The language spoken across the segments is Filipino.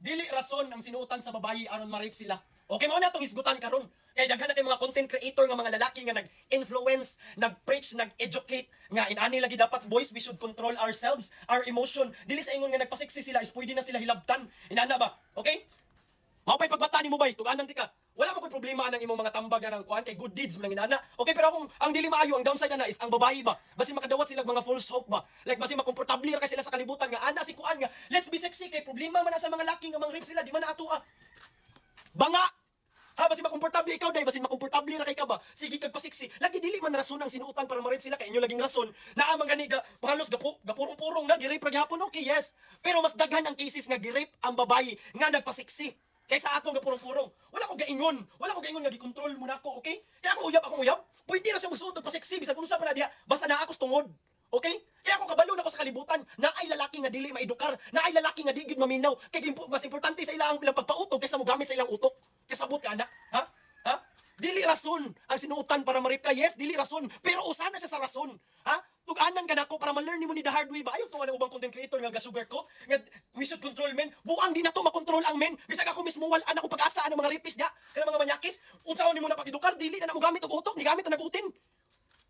dili rason ang sinuotan sa babayi aron ma-rape sila. Okay mo na itong hisgutan karon. Kaya daghan na kay mga content creator nga mga lalaki nga nag-influence, nag-preach, nag-educate nga inani lagi dapat boys we should control ourselves, our emotion. Dili sa ingon nga nagpasiksi sila is pwede na sila hilabtan. Inana ba? Okay? Mao pay pagbata nimo bay, tuganan ti ka. Wala mo koy problema anang imong mga tambag na ng kuan kay good deeds man ang inana. Okay, pero kung ang dili maayo ang downside na is ang babae ba, basi makadawat sila mga false hope ba. Like basi makomportable ra kay sila sa kalibutan nga ana si kuan nga let's be sexy kay problema man na sa mga laki nga mang rape sila di man na ato banga. Ha, basi makomportable ikaw dai, basi makomportable ra kay ka ba? Sige kag pasiksi. Lagi dili man rason ang sinuutan para ma-rape sila kay inyo laging rason. Naa man gani halos gapurong-purong na gi-rape ra gyapon. Okay, yes. Pero mas daghan ang cases nga gi-rape ang babayi nga nagpasiksi kaysa atong gapurong-purong. Wala ko gaingon. Wala ko gaingon nga gi-control mo nako, okay? Kaya akong uyab. Pwede ra siya magsuot og pasiksi bisag unsa pa na diha. Basta naa ako tungod. Okay? Kaya ako kabalo na ako sa kalibutan na ay lalaki nga dili maedukar, na ay lalaki nga di gid maminaw. Kay mas importante sa ilang pagpautog kaysa mo gamit sa ilang utok. Kasabot ka anak, ha? Ha? Dili rason ang sinuutan para ma-rape ka. Yes, dili rason, pero usa na siya sa rason. Ha? Tuganan ka nako para ma-learn nimo ni the hard way ba? Ayaw to ang ubang content creator nga gasugar ko. Nga we should control men. Buang di na to makontrol ang men. Bisag ako mismo wala na ko pag-asa ang mga rapist da. Kana mga manyakis, unsaon nimo na pag-edukar, dili na mo gamit og utok, ni gamit na nagutin.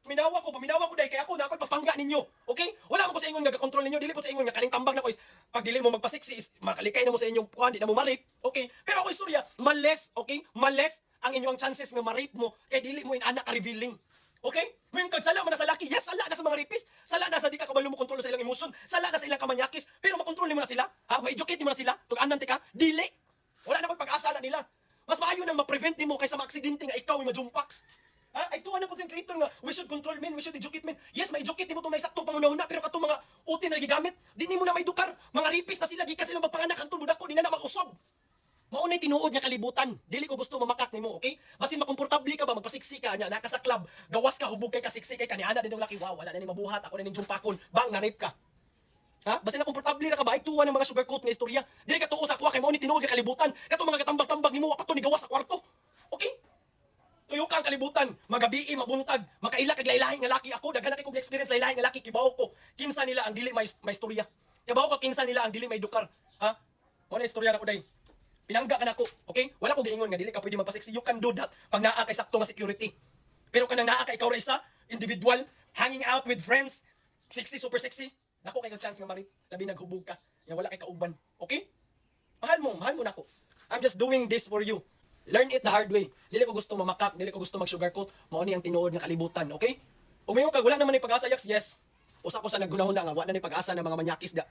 Minawa ko dai kay ako na ako papangga ninyo. Okay? Wala mo ko sa ingon nga kontrol ninyo, dili po sa ingon nga kaning tambag na ko is pag dili mo magpasiksi is makalikay na mo sa inyong kuan, di na mo ma-rape. Okay? Pero ako istorya, males, okay? Males ang inyong chances nga ma-rape mo kay dili mo inana ka revealing. Okay? Ngayon kag sala man na sa laki, yes, sala na sa mga rapist, sala na sa di ka kabalo mo kontrol sa ilang emosyon, sala na sa ilang kamanyakis, pero makontrol mo na sila. Ha? Ma-educate mo na sila. Tug-anan ti ka, dili. Wala na koy pag-asa na nila. Mas maayo nang ma-prevent nimo kaysa ma-aksidente nga ikaw ay majumpax. Ha? Ay tuwa na content creator nga, we should control men, we should educate men. Yes, ma-educate mo itong naisakto pangunahuna, pero katong mga utin na gigamit, di mo na maedukar. Mga rapist na sila, gikan silang magpanganak, ang tulod ako, di na mag-usab. Maunay tinuod nga kalibutan. Dili ko gusto mamakak nimo, okay? Basin makomportable ka ba, magpasiksi ka nya, naka sa club, gawas ka, hubog kay kasiksi kay kaniana din yung laki, wow, wala na ni mabuhat, ako na ning jumpakon, bang na-rape ka. Ha? Basin na komportable ra ka ba? Ay tuwa ng mga sugarcoat nga istorya. Dili ka tuo sa kuha kay maunay tinuod nga kalibutan. Katong mga katambag-tambag nimo, apat to ni gawas sa kwarto. Okay? Tuyo ka ang kalibutan, magabii, mabuntag, makaila kag laylahing nga laki ako, daghan na kay kog experience laylahing nga laki kibaw ko. Kinsa nila ang dili may istorya. Kibaw ko kinsa nila ang dili may dukar. Ha? Mo na istorya nako day. Pinangga ka nako, okay? Wala ko giingon nga dili ka pwede magpasiksi. You can do that pag naa kay sakto nga security. Pero kanang naa kay ikaw ra isa, individual, hanging out with friends, sexy, super sexy, nako kay kag chance nga mari, labi naghubog ka. Nga wala kay kauban. Okay? Mahal mo nako. I'm just doing this for you. Learn it the hard way. Dili ko gusto mamakak, dili ko gusto mag-sugarcoat, mao ni ang tinuod nga kalibutan, okay? Umayon kag wala naman ni pag-asa, yes. Usa ko sa naggunahuna nga wala ni pag-asa ng mga manyakis da.